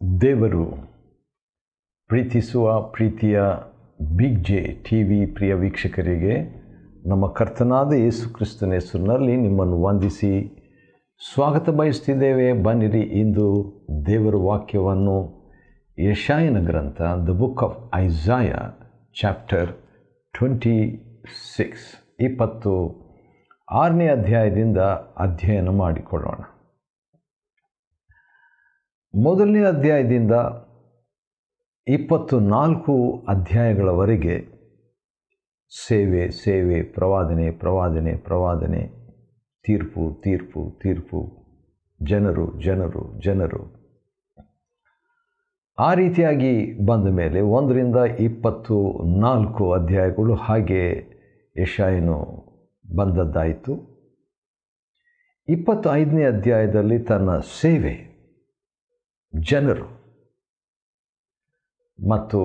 ದೇವರು ಪ್ರೀತಿಸುವ ಪ್ರೀತಿಯ ಬಿಗ್ ಜೆ ಟಿ ವಿ ಪ್ರಿಯ ವೀಕ್ಷಕರಿಗೆ ನಮ್ಮ ಕರ್ತನಾದ ಯೇಸು ಕ್ರಿಸ್ತನ ಹೆಸರಿನಲ್ಲಿ ನಿಮ್ಮನ್ನು ವಂದಿಸಿ ಸ್ವಾಗತ ಬಯಸ್ತಿದ್ದೇವೆ. ಬನ್ನಿರಿ, ಇಂದು ದೇವರ ವಾಕ್ಯವನ್ನು ಯೆಶಾಯನ ಗ್ರಂಥ ದ ಬುಕ್ ಆಫ್ ಐಸಾಯ ಚಾಪ್ಟರ್ 26 26ನೇ ಅಧ್ಯಾಯದಿಂದ ಅಧ್ಯಯನ ಮಾಡಿಕೊಳ್ಳೋಣ. ಮೊದಲನೇ ಅಧ್ಯಾಯದಿಂದ 24 ಅಧ್ಯಾಯಗಳವರೆಗೆ ಸೇವೆ ಸೇವೆ, ಪ್ರವಾದನೆ ಪ್ರವಾದನೆ ಪ್ರವಾದನೆ, ತೀರ್ಪು ತೀರ್ಪು ತೀರ್ಪು, ಜನರು ಜನರು ಜನರು, ಆ ರೀತಿಯಾಗಿ ಬಂದ ಮೇಲೆ 1ರಿಂದ 24 ಅಧ್ಯಾಯಗಳು ಹಾಗೆ ಯೆಶಾಯನು ಬಂದದ್ದಾಯಿತು. 25ನೇ ಅಧ್ಯಾಯದಲ್ಲಿ ತನ್ನ ಸೇವೆ, ಜನರು ಮತ್ತು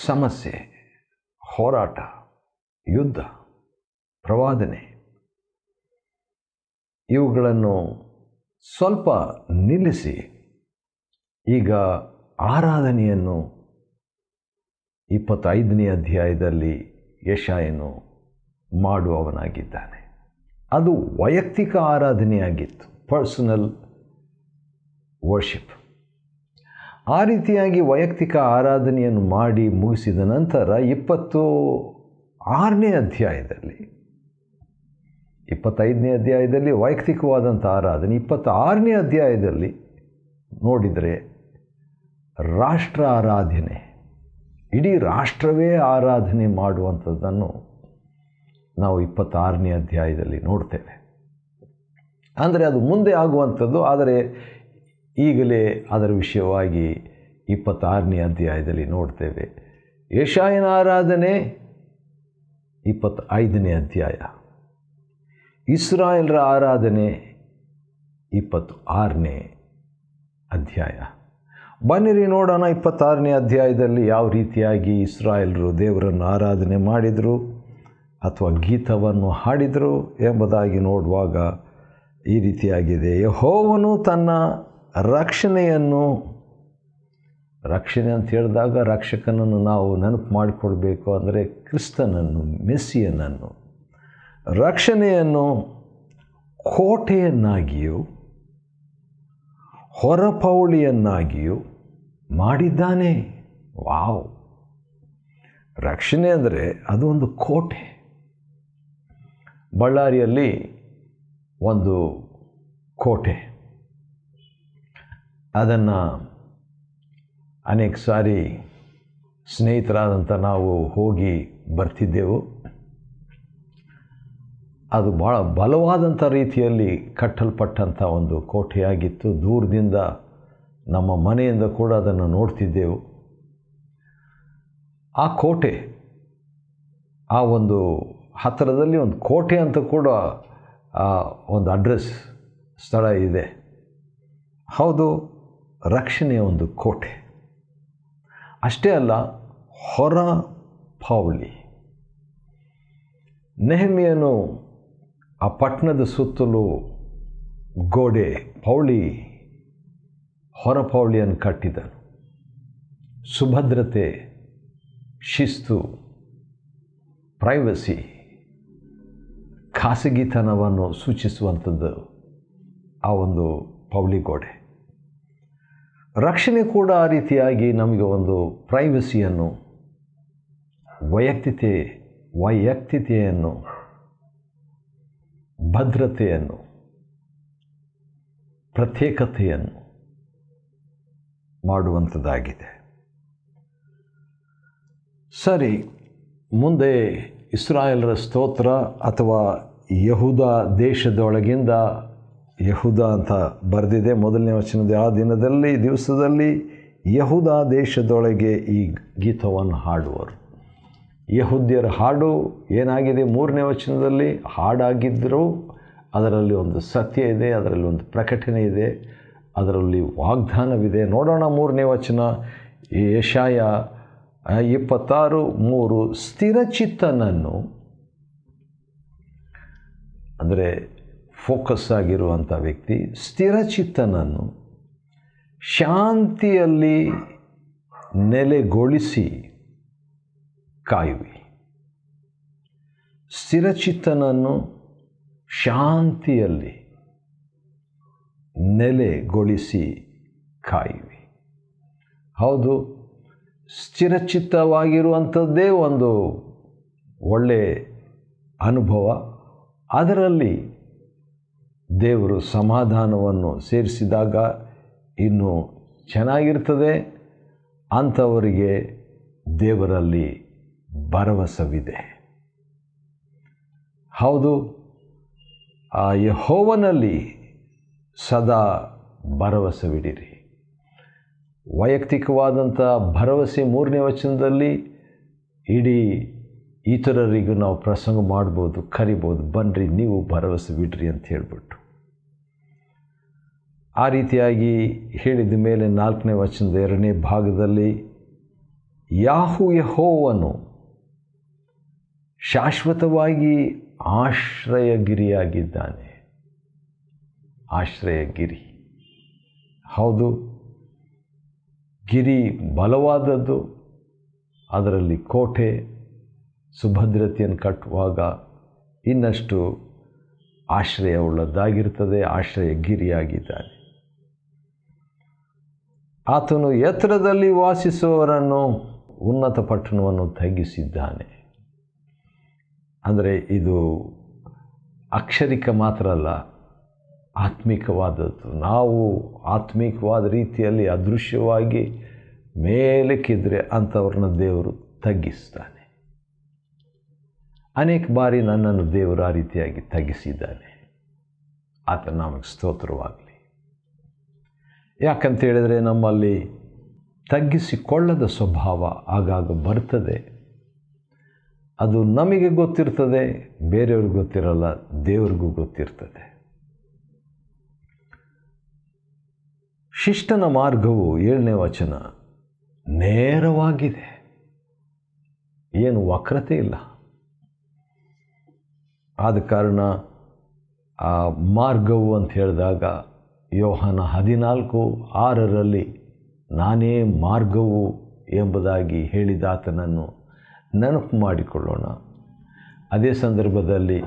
ಸಮಸ್ಯೆ, ಹೋರಾಟ, ಯುದ್ಧ, ಪ್ರವಾದನೆ ಇವುಗಳನ್ನು ಸ್ವಲ್ಪ ನಿಲ್ಲಿಸಿ ಈಗ ಆರಾಧನೆಯನ್ನು 25ನೇ ಅಧ್ಯಾಯದಲ್ಲಿ ಯೆಶಾಯನು ಮಾಡುವವನಾಗಿದ್ದಾನೆ. ಅದು ವೈಯಕ್ತಿಕ ಆರಾಧನೆಯಾಗಿತ್ತು, ಪರ್ಸನಲ್ ವರ್ಷಿಪ್. ಆ ರೀತಿಯಾಗಿ ವೈಯಕ್ತಿಕ ಆರಾಧನೆಯನ್ನು ಮಾಡಿ ಮುಗಿಸಿದ ನಂತರ 26ನೇ ಅಧ್ಯಾಯದಲ್ಲಿ, 25ನೇ ಅಧ್ಯಾಯದಲ್ಲಿ ವೈಯಕ್ತಿಕವಾದಂಥ ಆರಾಧನೆ, 26ನೇ ಅಧ್ಯಾಯದಲ್ಲಿ ನೋಡಿದರೆ ರಾಷ್ಟ್ರ ಆರಾಧನೆ, ಇಡೀ ರಾಷ್ಟ್ರವೇ ಆರಾಧನೆ ಮಾಡುವಂಥದ್ದನ್ನು ನಾವು 26ನೇ ಅಧ್ಯಾಯದಲ್ಲಿ ನೋಡ್ತೇವೆ. ಅಂದರೆ ಅದು ಮುಂದೆ ಆಗುವಂಥದ್ದು, ಆದರೆ ಈಗಲೇ ಅದರ ವಿಷಯವಾಗಿ 26ನೇ ಅಧ್ಯಾಯದಲ್ಲಿ ನೋಡ್ತೇವೆ. ಯೆಶಾಯನ ಆರಾಧನೆ 25ನೇ ಅಧ್ಯಾಯ, ಇಸ್ರಾಯೇಲರ ಆರಾಧನೆ 26ನೇ ಅಧ್ಯಾಯ. ಬನ್ನಿರಿ ನೋಡೋಣ 26ನೇ ಅಧ್ಯಾಯದಲ್ಲಿ ಯಾವ ರೀತಿಯಾಗಿ ಇಸ್ರಾಯೇಲರು ದೇವರನ್ನು ಆರಾಧನೆ ಮಾಡಿದರು ಅಥವಾ ಗೀತವನ್ನು ಹಾಡಿದರು ಎಂಬುದಾಗಿ ನೋಡುವಾಗ ಈ ರೀತಿಯಾಗಿದೆ. ಯೆಹೋವನು ತನ್ನ ರಕ್ಷಣೆಯನ್ನು, ರಕ್ಷಣೆ ಅಂತ ಹೇಳಿದಾಗ ರಕ್ಷಕನನ್ನು ನಾವು ನೆನಪು ಮಾಡಿಕೊಳ್ಬೇಕು. ಅಂದರೆ ಕ್ರಿಸ್ತನನ್ನು, ಮೆಸ್ಸಿಯನನ್ನು, ರಕ್ಷಣೆಯನ್ನು ಕೋಟೆಯನ್ನಾಗಿಯೂ ಹೊರಪೌಳಿಯನ್ನಾಗಿಯೂ ಮಾಡಿದ್ದಾನೆ. ವಾವ್! ರಕ್ಷಣೆ ಅಂದರೆ ಅದು ಒಂದು ಕೋಟೆ. ಬಳ್ಳಾರಿಯಲ್ಲಿ ಒಂದು ಕೋಟೆ, ಅದನ್ನು ಅನೇಕ ಸಾರಿ ಸ್ನೇಹಿತರಾದಂಥ ನಾವು ಹೋಗಿ ಬರ್ತಿದ್ದೆವು. ಅದು ಭಾಳ ಬಲವಾದಂಥ ರೀತಿಯಲ್ಲಿ ಕಟ್ಟಲ್ಪಟ್ಟಂಥ ಒಂದು ಕೋಟೆಯಾಗಿತ್ತು. ದೂರದಿಂದ ನಮ್ಮ ಮನೆಯಿಂದ ಕೂಡ ಅದನ್ನು ನೋಡ್ತಿದ್ದೆವು. ಆ ಕೋಟೆ, ಆ ಒಂದು ಹತ್ತಿರದಲ್ಲಿ ಒಂದು ಕೋಟೆ ಅಂತ ಕೂಡ ಒಂದು ಅಡ್ರೆಸ್, ಸ್ಥಳ ಇದೆ. ಹೌದು, ರಕ್ಷಣೆಯ ಒಂದು ಕೋಟೆ. ಅಷ್ಟೇ ಅಲ್ಲ, ಹೊರ ಪೌಳಿ. ನೆಹೆಮ್ಯನು ಆ ಪಟ್ಟಣದ ಸುತ್ತಲೂ ಗೋಡೆ, ಪೌಳಿ, ಹೊರಪೌಳಿಯನ್ನು ಕಟ್ಟಿದನು. ಸುಭದ್ರತೆ, ಶಿಸ್ತು, ಪ್ರೈವಸಿ, ಖಾಸಗಿತನವನ್ನು ಸೂಚಿಸುವಂಥದ್ದು ಆ ಒಂದು ಪೌಳಿ ಗೋಡೆ. ರಕ್ಷಣೆ ಕೂಡ ಆ ರೀತಿಯಾಗಿ ನಮಗೆ ಒಂದು ಪ್ರೈವಸಿಯನ್ನು, ವೈಯಕ್ತಿತೆಯನ್ನು, ಭದ್ರತೆಯನ್ನು, ಪ್ರತ್ಯೇಕತೆಯನ್ನು ಮಾಡುವಂಥದ್ದಾಗಿದೆ. ಸರಿ, ಮುಂದೆ ಇಸ್ರಾಯೇಲರ ಸ್ತೋತ್ರ ಅಥವಾ ಯೆಹೂದ ದೇಶದೊಳಗಿಂದ, ಯೆಹೂದ ಅಂತ ಬರೆದಿದೆ ಮೊದಲನೇ ವಚನದ, ಆ ದಿವಸದಲ್ಲಿ ಯೆಹೂದ ದೇಶದೊಳಗೆ ಈ ಗೀತವನ್ನು ಹಾಡುವರು. ಯೆಹೂದ್ಯರ ಹಾಡು ಏನಾಗಿದೆ, 3ನೇ ವಚನದಲ್ಲಿ ಹಾಡಾಗಿದ್ದರೂ ಅದರಲ್ಲಿ ಒಂದು ಸತ್ಯ ಇದೆ, ಅದರಲ್ಲಿ ಒಂದು ಪ್ರಕಟಣೆ ಇದೆ, ಅದರಲ್ಲಿ ವಾಗ್ದಾನವಿದೆ. ನೋಡೋಣ 3ನೇ ವಚನ, ಯೆಶಾಯ 26:3. ಸ್ಥಿರಚಿತ್ತನನ್ನು, ಅಂದರೆ ಫೋಕಸ್ ಆಗಿರುವಂಥ ವ್ಯಕ್ತಿ, ಸ್ಥಿರಚಿತ್ತನನ್ನು ಶಾಂತಿಯಲ್ಲಿ ನೆಲೆಗೊಳಿಸಿ ಕಾಯುವಿ. ಸ್ಥಿರಚಿತ್ತನನ್ನು ಶಾಂತಿಯಲ್ಲಿ ನೆಲೆಗೊಳಿಸಿ ಕಾಯುವಿ. ಹೌದು, ಸ್ಥಿರಚಿತ್ತವಾಗಿರುವಂಥದ್ದೇ ಒಂದು ಒಳ್ಳೆಯ ಅನುಭವ. ಅದರಲ್ಲಿ ದೇವರು ಸಮಾಧಾನವನ್ನು ಸೇರಿಸಿದಾಗ ಇನ್ನೂ ಚೆನ್ನಾಗಿರ್ತದೆ. ಅಂಥವರಿಗೆ ದೇವರಲ್ಲಿ ಭರವಸವಿದೆ. ಹೌದು, ಆ ಯೆಹೋವನಲ್ಲಿ ಸದಾ ಭರವಸವಿಡಿರಿ. ವೈಯಕ್ತಿಕವಾದಂಥ ಭರವಸೆ 3ನೇ ವಚನದಲ್ಲಿ ಇಡೀ ಇತರರಿಗೂ ನಾವು ಪ್ರಸಂಗ ಮಾಡ್ಬೋದು, ಕರಿಬೋದು, ಬನ್ನಿರಿ ನೀವು ಭರವಸೆ ಬಿಡ್ರಿ ಅಂತ ಹೇಳಿಬಿಟ್ಟು. ಆ ರೀತಿಯಾಗಿ ಹೇಳಿದ ಮೇಲೆ 4ನೇ ವಚನದ 2ನೇ ಭಾಗದಲ್ಲಿ ಯೆಹೋವನು ಶಾಶ್ವತವಾಗಿ ಆಶ್ರಯಗಿರಿಯಾಗಿದ್ದಾನೆ. ಆಶ್ರಯಗಿರಿ. ಹೌದು, ಗಿರಿ ಬಲವಾದದ್ದು. ಅದರಲ್ಲಿ ಕೋಟೆ ಸುಭದ್ರತೆಯನ್ನು ಕಟ್ಟುವಾಗ ಇನ್ನಷ್ಟು ಆಶ್ರಯವುಳ್ಳದ್ದಾಗಿರ್ತದೆ. ಆಶ್ರಯಗಿರಿಯಾಗಿದ್ದಾನೆ. ಆತನು ಎತ್ತರದಲ್ಲಿ ವಾಸಿಸುವವರನ್ನು ಉನ್ನತ ಪಟ್ಟಣವನ್ನು ತಗ್ಗಿಸಿದ್ದಾನೆ. ಅಂದರೆ ಇದು ಅಕ್ಷರಿಕ ಮಾತ್ರ ಅಲ್ಲ, ಆತ್ಮಿಕವಾದದ್ದು. ನಾವು ಆತ್ಮಿಕವಾದ ರೀತಿಯಲ್ಲಿ ಅದೃಶ್ಯವಾಗಿ ಮೇಲಕ್ಕಿದ್ರೆ ಅಂಥವ್ರನ್ನ ದೇವರು ತಗ್ಗಿಸ್ತಾನೆ. ಅನೇಕ ಬಾರಿ ನನ್ನನ್ನು ದೇವರು ಆ ರೀತಿಯಾಗಿ ತಗ್ಗಿಸಿದ್ದಾನೆ. ಆತ ನಮಗೆ ಸ್ತೋತ್ರವಾಗಲಿ. ಯಾಕಂತ ಹೇಳಿದರೆ ನಮ್ಮಲ್ಲಿ ತಗ್ಗಿಸಿಕೊಳ್ಳದ ಸ್ವಭಾವ ಆಗಾಗ ಬರ್ತದೆ. ಅದು ನಮಗೆ ಗೊತ್ತಿರ್ತದೆ, ಬೇರೆಯವ್ರಿಗೆ ಗೊತ್ತಿರಲ್ಲ, ದೇವರಿಗೂ ಗೊತ್ತಿರ್ತದೆ. ಶಿಷ್ಟನ ಮಾರ್ಗವು 7ನೇ ವಚನ ನೇರವಾಗಿದೆ, ಏನು ವಕ್ರತೆ ಇಲ್ಲ. ಆದ ಕಾರಣ ಆ ಮಾರ್ಗವು ಅಂತ ಹೇಳಿದಾಗ ಯೋಹಾನ 14:6 ನಾನೇ ಮಾರ್ಗವು ಎಂಬುದಾಗಿ ಹೇಳಿದಾತನನ್ನು ನೆನಪು ಮಾಡಿಕೊಳ್ಳೋಣ. ಅದೇ ಸಂದರ್ಭದಲ್ಲಿ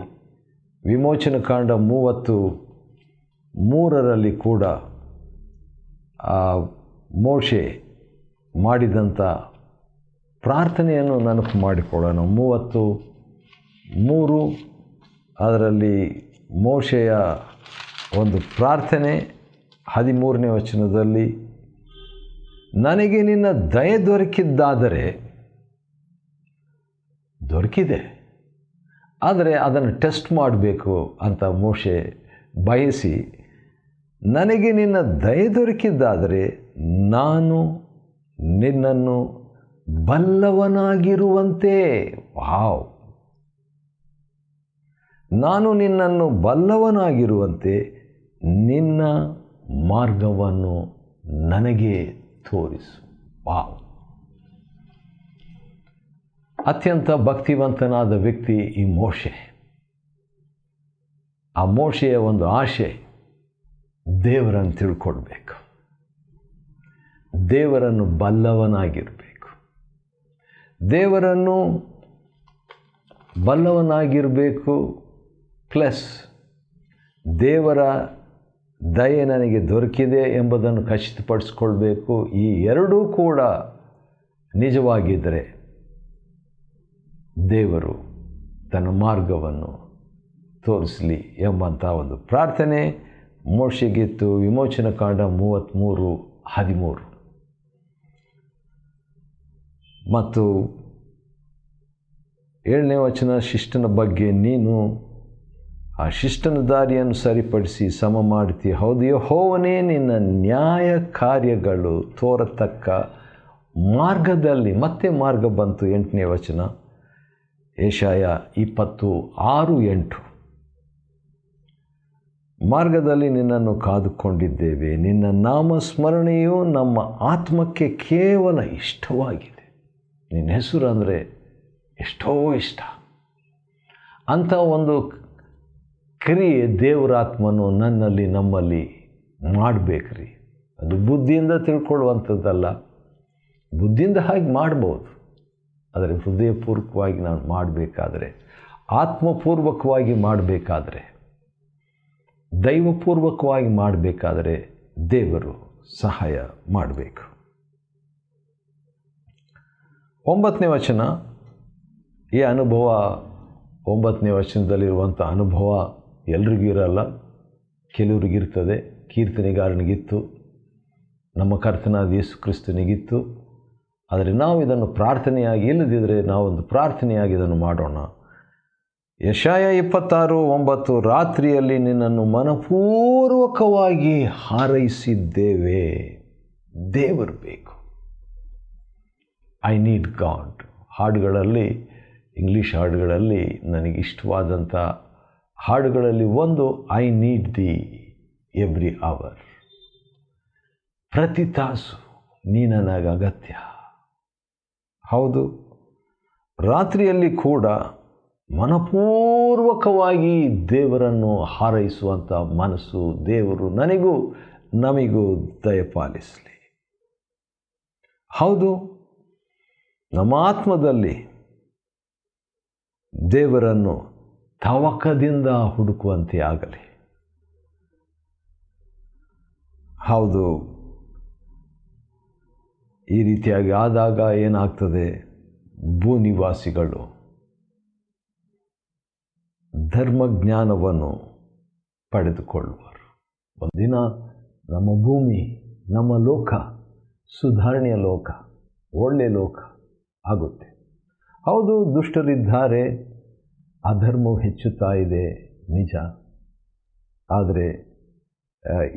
ವಿಮೋಚನಕಾಂಡ 33 ಕೂಡ ಮೋಶೆ ಮಾಡಿದಂಥ ಪ್ರಾರ್ಥನೆಯನ್ನು ನೆನಪು ಮಾಡಿಕೊಳ್ಳೋಣ. 33 ಅದರಲ್ಲಿ ಮೋಶೆಯ ಒಂದು ಪ್ರಾರ್ಥನೆ 13ನೇ ವಚನದಲ್ಲಿ, ನನಗೆ ನಿನ್ನ ದಯೆ ದೊರಕಿದ್ದಾದರೆ, ದೊರಕಿದೆ, ಆದರೆ ಅದನ್ನು ಟೆಸ್ಟ್ ಮಾಡಬೇಕು ಅಂತ ಮೋಶೆ ಬಯಸಿ, ನನಗೆ ನಿನ್ನ ದಯೆ ದೊರಕಿದ್ದಾದರೆ ನಾನು ನಿನ್ನನ್ನು ಬಲ್ಲವನಾಗಿರುವಂತೆ, ವಾವ್, ನಾನು ನಿನ್ನನ್ನು ಬಲ್ಲವನಾಗಿರುವಂತೆ ನಿನ್ನ ಮಾರ್ಗವನ್ನು ನನಗೆ ತೋರಿಸು. ವಾವ್, ಅತ್ಯಂತ ಭಕ್ತಿವಂತನಾದ ವ್ಯಕ್ತಿ ಈ ಮೋಶೆ. ಆ ಮೋಶೆಯ ಒಂದು ಆಶೆ ದೇವರನ್ನು ತಿಳ್ಕೊಳ್ಬೇಕು, ದೇವರನ್ನು ಬಲ್ಲವನಾಗಿರಬೇಕು. ದೇವರನ್ನು ಬಲ್ಲವನಾಗಿರಬೇಕು ಪ್ಲಸ್ ದೇವರ ದಯೆ ನನಗೆ ದೊರಕಿದೆ ಎಂಬುದನ್ನು ಖಚಿತಪಡಿಸ್ಕೊಳ್ಬೇಕು. ಈ ಎರಡೂ ಕೂಡ ನಿಜವಾಗಿದ್ದರೆ ದೇವರು ತನ್ನ ಮಾರ್ಗವನ್ನು ತೋರಿಸಲಿ ಎಂಬಂಥ ಒಂದು ಪ್ರಾರ್ಥನೆ ಮೋಶೆಗಿತ್ತು. ವಿಮೋಚನಕಾಂಡ 33:13 ಮತ್ತು 7ನೇ ವಚನ, ಶಿಷ್ಟನ ಬಗ್ಗೆ ನೀನು ಆ ಶಿಷ್ಟನ ದಾರಿಯನ್ನು ಸರಿಪಡಿಸಿ ಸಮ ಮಾಡ್ತೀಯ. ಹೌದು, ಯೆಹೋವನೇ ನಿನ್ನ ನ್ಯಾಯ ಕಾರ್ಯಗಳು ತೋರತಕ್ಕ ಮಾರ್ಗದಲ್ಲಿ. ಮತ್ತೆ ಮಾರ್ಗ ಬಂತು. 8ನೇ ವಚನ, ಯೆಶಾಯ 26:8 ಮಾರ್ಗದಲ್ಲಿ ನಿನ್ನನ್ನು ಕಾದುಕೊಂಡಿದ್ದೇವೆ, ನಿನ್ನ ನಾಮಸ್ಮರಣೆಯು ನಮ್ಮ ಆತ್ಮಕ್ಕೆ ಕೇವಲ ಇಷ್ಟವಾಗಿದೆ. ನಿನ್ನ ಹೆಸರು ಅಂದರೆ ಎಷ್ಟೋ ಇಷ್ಟ. ಅಂಥ ಒಂದು ಕ್ರಿಯೆ ದೇವರಾತ್ಮನು ನನ್ನಲ್ಲಿ ನಮ್ಮಲ್ಲಿ ಮಾಡಬೇಕ್ರಿ. ಅದು ಬುದ್ಧಿಯಿಂದ ತಿಳ್ಕೊಳ್ಳುವಂಥದ್ದಲ್ಲ. ಬುದ್ಧಿಯಿಂದ ಹಾಗೆ ಮಾಡ್ಬೋದು, ಆದರೆ ಹೃದಯಪೂರ್ವಕವಾಗಿ ನಾನು ಮಾಡಬೇಕಾದ್ರೆ, ಆತ್ಮಪೂರ್ವಕವಾಗಿ ಮಾಡಬೇಕಾದ್ರೆ, ದೈವಪೂರ್ವಕವಾಗಿ ಮಾಡಬೇಕಾದರೆ ದೇವರು ಸಹಾಯ ಮಾಡಬೇಕು. 9ನೇ ವಚನ. ಈ ಅನುಭವ, 9ನೇ ವಚನದಲ್ಲಿರುವಂಥ ಅನುಭವ ಎಲ್ರಿಗೂ ಇರಲ್ಲ, ಕೆಲವರಿಗಿರ್ತದೆ. ಕೀರ್ತನೆಗಾರನಿಗಿತ್ತು, ನಮ್ಮ ಕರ್ತನಾದ ಯೇಸು ಕ್ರಿಸ್ತನಿಗಿತ್ತು. ಆದರೆ ನಾವು ಇದನ್ನು ಪ್ರಾರ್ಥನೆಯಾಗಿ, ಇಲ್ಲದಿದ್ದರೆ ನಾವೊಂದು ಪ್ರಾರ್ಥನೆಯಾಗಿ ಇದನ್ನು ಮಾಡೋಣ. ಯೆಶಾಯ 26:9. ರಾತ್ರಿಯಲ್ಲಿ ನಿನ್ನನ್ನು ಮನಪೂರ್ವಕವಾಗಿ ಹಾರೈಸಿದ್ದೇವೆ. ದೇವರು ಬೇಕು. I need God. ಹಾಡುಗಳಲ್ಲಿ, ಇಂಗ್ಲೀಷ್ ಹಾಡುಗಳಲ್ಲಿ ನನಗೆ ಇಷ್ಟವಾದಂಥ ಹಾಡುಗಳಲ್ಲಿ ಒಂದು, I need thee every hour. ಪ್ರತಿ ತಾಸು ನೀ ನನಗೆ ಅಗತ್ಯ. ಹೌದು, ರಾತ್ರಿಯಲ್ಲಿ ಕೂಡ ಮನಪೂರ್ವಕವಾಗಿ ದೇವರನ್ನು ಹಾರೈಸುವಂಥ ಮನಸ್ಸು ದೇವರು ನನಗೂ ನಮಗೂ ದಯಪಾಲಿಸಲಿ. ಹೌದು, ನಮ್ಮ ಆತ್ಮದಲ್ಲಿ ದೇವರನ್ನು ತವಕದಿಂದ ಹುಡುಕುವಂತೆ ಆಗಲಿ. ಹೌದು, ಈ ರೀತಿಯಾಗಿ ಆದಾಗ ಏನಾಗ್ತದೆ, ಭೂನಿವಾಸಿಗಳು ಧರ್ಮಜ್ಞಾನವನ್ನು ಪಡೆದುಕೊಳ್ಳುವರು. ಒಂದಿನ ನಮ್ಮ ಭೂಮಿ, ನಮ್ಮ ಲೋಕ ಸುಧಾರಣೆಯ ಲೋಕ, ಒಳ್ಳೆಯ ಲೋಕ ಆಗುತ್ತೆ. ಹೌದು, ದುಷ್ಟರಿದ್ದಾರೆ, ಅಧರ್ಮವು ಹೆಚ್ಚುತ್ತಾ ಇದೆ, ನಿಜ. ಆದರೆ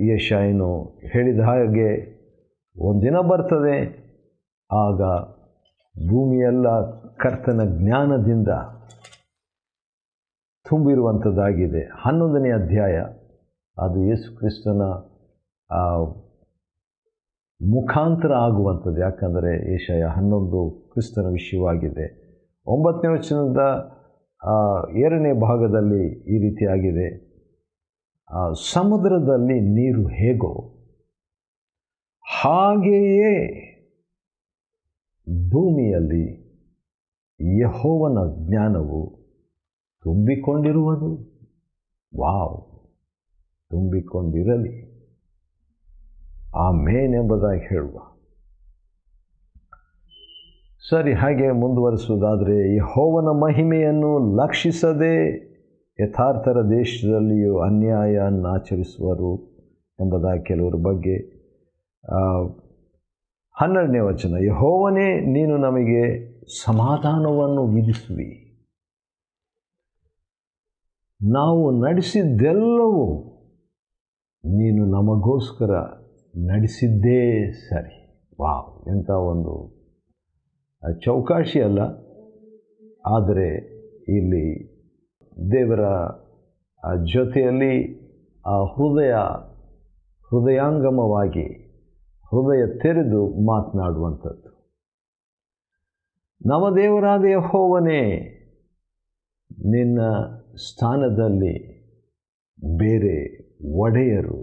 ಯೆಶಾಯನು ಹೇಳಿದ ಹಾಗೆ ಒಂದಿನ ಬರ್ತದೆ, ಆಗ ಭೂಮಿಯೆಲ್ಲ ಕರ್ತನ ಜ್ಞಾನದಿಂದ ತುಂಬಿರುವಂಥದ್ದಾಗಿದೆ. 11ನೇ ಅಧ್ಯಾಯ ಅದು ಯೇಸು ಕ್ರಿಸ್ತನ ಮುಖಾಂತರ ಆಗುವಂಥದ್ದು. ಯಾಕಂದರೆ ಯೆಶಾಯ 11 ಕ್ರಿಸ್ತನ ವಿಷಯವಾಗಿದೆ. 9ನೇ ವಚನದ 2ನೇ ಭಾಗದಲ್ಲಿ ಈ ರೀತಿಯಾಗಿದೆ, ಸಮುದ್ರದಲ್ಲಿ ನೀರು ಹೇಗೋ ಹಾಗೆಯೇ ಭೂಮಿಯಲ್ಲಿ ಯೆಹೋವನ ಜ್ಞಾನವು ತುಂಬಿಕೊಂಡಿರುವುದು. ವಾವ್, ತುಂಬಿಕೊಂಡಿರಲಿ, ಆಮೇನ್ ಎಂಬುದಾಗಿ ಹೇಳುವ. ಸರಿ, ಹಾಗೆ ಮುಂದುವರಿಸುವುದಾದರೆ, ಯೆಹೋವನ ಮಹಿಮೆಯನ್ನು ಲಕ್ಷಿಸದೆ ಯಥಾರ್ಥರ ದೇಶದಲ್ಲಿಯೂ ಅನ್ಯಾಯನ್ನಾಚರಿಸುವರು ಎಂಬುದಾಗಿ ಕೆಲವರ ಬಗ್ಗೆ. 12ನೇ ವಚನ. ಯೆಹೋವನೇ, ನೀನು ನಮಗೆ ಸಮಾಧಾನವನ್ನು ವಿಧಿಸುವಿ. ನಾವು ನಡೆಸಿದ್ದೆಲ್ಲವೂ ನೀನು ನಮಗೋಸ್ಕರ ನಡೆಸಿದ್ದೇ ಸರಿ. ವಾವ್, ಎಂಥ ಒಂದು ಚೌಕಾಶಿ ಅಲ್ಲ. ಆದರೆ ಇಲ್ಲಿ ದೇವರ ಜೊತೆಯಲ್ಲಿ ಆ ಹೃದಯಾಂಗಮವಾಗಿ ಹೃದಯ ತೆರೆದು ಮಾತನಾಡುವಂಥದ್ದು. ನಮ್ಮ ದೇವರಾದ ಯೆಹೋವನೇ, ನಿನ್ನ ಸ್ಥಾನದಲ್ಲಿ ಬೇರೆ ಒಡೆಯರು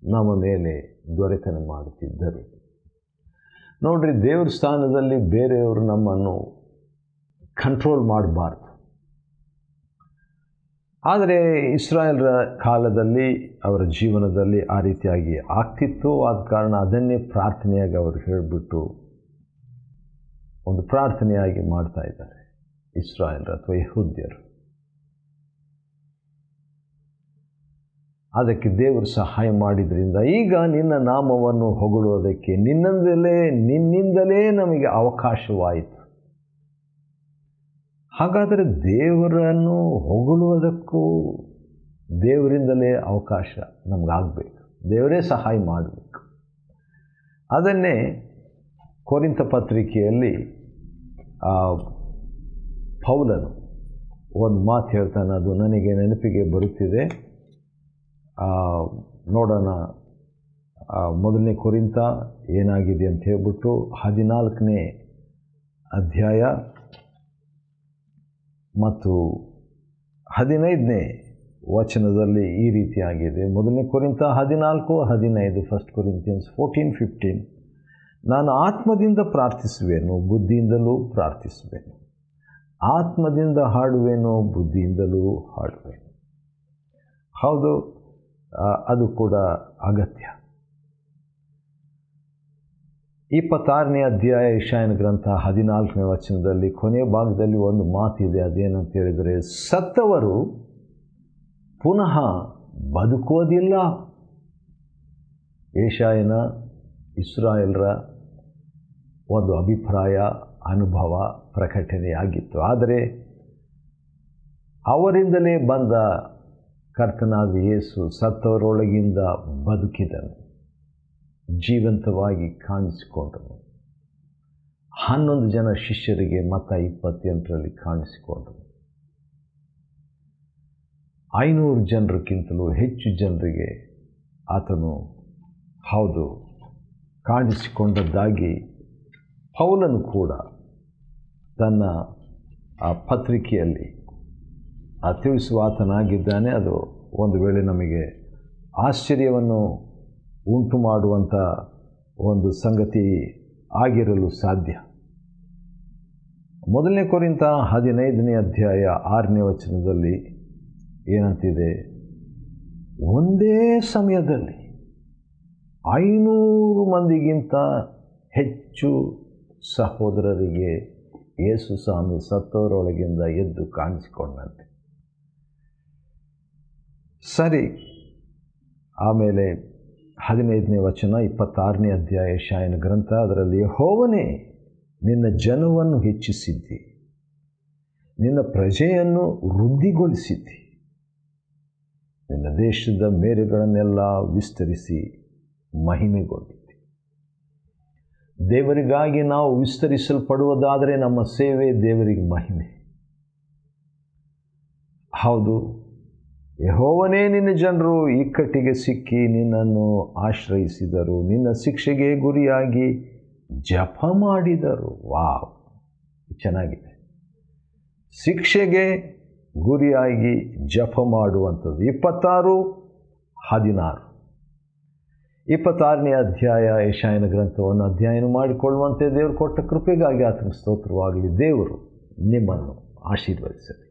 ನಮ್ಮ ಮೇಲೆ ದೊರೆತನ ಮಾಡುತ್ತಿದ್ದರು. ನೋಡ್ರಿ, ದೇವ್ರ ಸ್ಥಾನದಲ್ಲಿ ಬೇರೆಯವರು ನಮ್ಮನ್ನು ಕಂಟ್ರೋಲ್ ಮಾಡಬಾರ್ದು. ಆದರೆ ಇಸ್ರಾಯೇಲರ ಕಾಲದಲ್ಲಿ, ಅವರ ಜೀವನದಲ್ಲಿ ಆ ರೀತಿಯಾಗಿ ಆಗ್ತಿತ್ತು. ಆದ ಕಾರಣ ಅದನ್ನೇ ಪ್ರಾರ್ಥನೆಯಾಗಿ ಅವರು ಹೇಳಿಬಿಟ್ಟು ಒಂದು ಪ್ರಾರ್ಥನೆಯಾಗಿ ಮಾಡ್ತಾ ಇದ್ದಾರೆ ಇಸ್ರಾಯೇಲರು ಅಥವಾ ಯೆಹೂದ್ಯರು. ಅದಕ್ಕೆ ದೇವರು ಸಹಾಯ ಮಾಡಿದ್ರಿಂದ ಈಗ ನಿನ್ನ ನಾಮವನ್ನು ಹೊಗಳುವುದಕ್ಕೆ ನಿನ್ನಿಂದಲೇ ನಮಗೆ ಅವಕಾಶವಾಯಿತು. ಹಾಗಾದರೆ ದೇವರನ್ನು ಹೊಗಳುವುದಕ್ಕೂ ದೇವರಿಂದಲೇ ಅವಕಾಶ ನಮಗಾಗಬೇಕು. ದೇವರೇ ಸಹಾಯ ಮಾಡಬೇಕು. ಅದನ್ನೇ ಕೊರಿಂಥ ಪತ್ರಿಕೆಯಲ್ಲಿ ಪೌಲನು ಒಂದು ಮಾತು ಹೇಳ್ತಾನೆ. ಅದು ನನಗೆ ನೆನಪಿಗೆ ಬರುತ್ತಿದೆ. ನೋಡೋಣ, 1ನೇ ಕೊರಿಂಥ ಏನಾಗಿದೆ ಅಂತ ಹೇಳ್ಬಿಟ್ಟು 14ನೇ ಅಧ್ಯಾಯ ಮತ್ತು 15ನೇ ವಚನದಲ್ಲಿ ಈ ರೀತಿಯಾಗಿದೆ. 1 ಕೊರಿಂಥ 14:15, 1 Corinthians 14:15. ನಾನು ಆತ್ಮದಿಂದ ಪ್ರಾರ್ಥಿಸುವೆನು, ಬುದ್ಧಿಯಿಂದಲೂ ಪ್ರಾರ್ಥಿಸುವೆನು. ಆತ್ಮದಿಂದ ಹಾಡುವೆನು, ಬುದ್ಧಿಯಿಂದಲೂ ಹಾಡುವೆನು. ಹೌದು, ಅದು ಕೂಡ ಅಗತ್ಯ. 26ನೇ ಅಧ್ಯಾಯ ಯೆಶಾಯನ ಗ್ರಂಥ 14ನೇ ವಚನದಲ್ಲಿ ಕೊನೆಯ ಭಾಗದಲ್ಲಿ ಒಂದು ಮಾತಿದೆ. ಅದೇನಂತ ಹೇಳಿದರೆ, ಸತ್ತವರು ಪುನಃ ಬದುಕೋದಿಲ್ಲ. ಯೆಶಾಯನ ಇಸ್ರಾಯೇಲರ ಒಂದು ಅಭಿಪ್ರಾಯ, ಅನುಭವ, ಪ್ರಕಟಣೆಯಾಗಿತ್ತು. ಆದರೆ ಅವರಿಂದಲೇ ಬಂದ ಕರ್ತನಾದ ಯೇಸು ಸತ್ತವರೊಳಗಿಂದ ಬದುಕಿದನು, ಜೀವಂತವಾಗಿ ಕಾಣಿಸಿಕೊಂಡನು. 11 ಜನ ಶಿಷ್ಯರಿಗೆ ಮತ್ತ 28ರಲ್ಲಿ ಕಾಣಿಸಿಕೊಂಡನು. 500 ಜನರಿಗಿಂತಲೂ ಹೆಚ್ಚು ಜನರಿಗೆ ಆತನು ಹೌದು ಕಾಣಿಸಿಕೊಂಡದ್ದಾಗಿ ಪೌಲನು ಕೂಡ ತನ್ನ ಆ ಪತ್ರಿಕೆಯಲ್ಲಿ ತಿಳಿಸುವ ಆತನಾಗಿದ್ದಾನೆ. ಅದು ಒಂದು ವೇಳೆ ನಮಗೆ ಆಶ್ಚರ್ಯವನ್ನು ಉಂಟು ಮಾಡುವಂಥ ಒಂದು ಸಂಗತಿ ಆಗಿರಲು ಸಾಧ್ಯ. 1 ಕೊರಿಂಥ 15ನೇ ಅಧ್ಯಾಯ 6ನೇ ವಚನದಲ್ಲಿ ಏನಂತಿದೆ, ಒಂದೇ ಸಮಯದಲ್ಲಿ 500 ಮಂದಿಗಿಂತ ಹೆಚ್ಚು ಸಹೋದರರಿಗೆ ಯೇಸು ಸ್ವಾಮಿ ಸತ್ತವರೊಳಗಿಂದ ಎದ್ದು ಕಾಣಿಸಿಕೊಂಡಂತೆ. ಸರಿ, ಆಮೇಲೆ 15ನೇ ವಚನ 26ನೇ ಅಧ್ಯಾಯ ಯೆಶಾಯನ ಗ್ರಂಥ, ಅದರಲ್ಲಿ ಯೆಹೋವನೇ ನಿನ್ನ ಜನವನ್ನು ಹೆಚ್ಚಿಸಿದ್ದಿ, ನಿನ್ನ ಪ್ರಜೆಯನ್ನು ವೃದ್ಧಿಗೊಳಿಸಿದ್ದಿ, ನಿನ್ನ ದೇಶದ ಮೇರೆಗಳನ್ನೆಲ್ಲ ವಿಸ್ತರಿಸಿ ಮಹಿಮೆಗೊಂಡಿದ್ದಿ. ದೇವರಿಗಾಗಿ ನಾವು ವಿಸ್ತರಿಸಲ್ಪಡುವುದಾದರೆ ನಮ್ಮ ಸೇವೆ ದೇವರಿಗೆ ಮಹಿಮೆ. ಹೌದು, ಯೆಹೋವನೇ ನಿನ್ನ ಜನರು ಇಕ್ಕಟ್ಟಿಗೆ ಸಿಕ್ಕಿ ನಿನ್ನನ್ನು ಆಶ್ರಯಿಸಿದರು, ನಿನ್ನ ಶಿಕ್ಷೆಗೆ ಗುರಿಯಾಗಿ ಜಪ ಮಾಡಿದರು. ವಾವ್, ಚೆನ್ನಾಗಿದೆ. ಶಿಕ್ಷೆಗೆ ಗುರಿಯಾಗಿ ಜಪ ಮಾಡುವಂಥದ್ದು. 26:16, 26ನೇ ಅಧ್ಯಾಯ ಯೆಶಾಯನ ಗ್ರಂಥವನ್ನು ಅಧ್ಯಯನ ಮಾಡಿಕೊಳ್ಳುವಂತೆ ದೇವರು ಕೊಟ್ಟ ಕೃಪೆಗಾಗಿ ಆತನಿಗೆ ಸ್ತೋತ್ರವಾಗಲಿ. ದೇವರು ನಿಮ್ಮನ್ನು ಆಶೀರ್ವದಿಸಲಿ.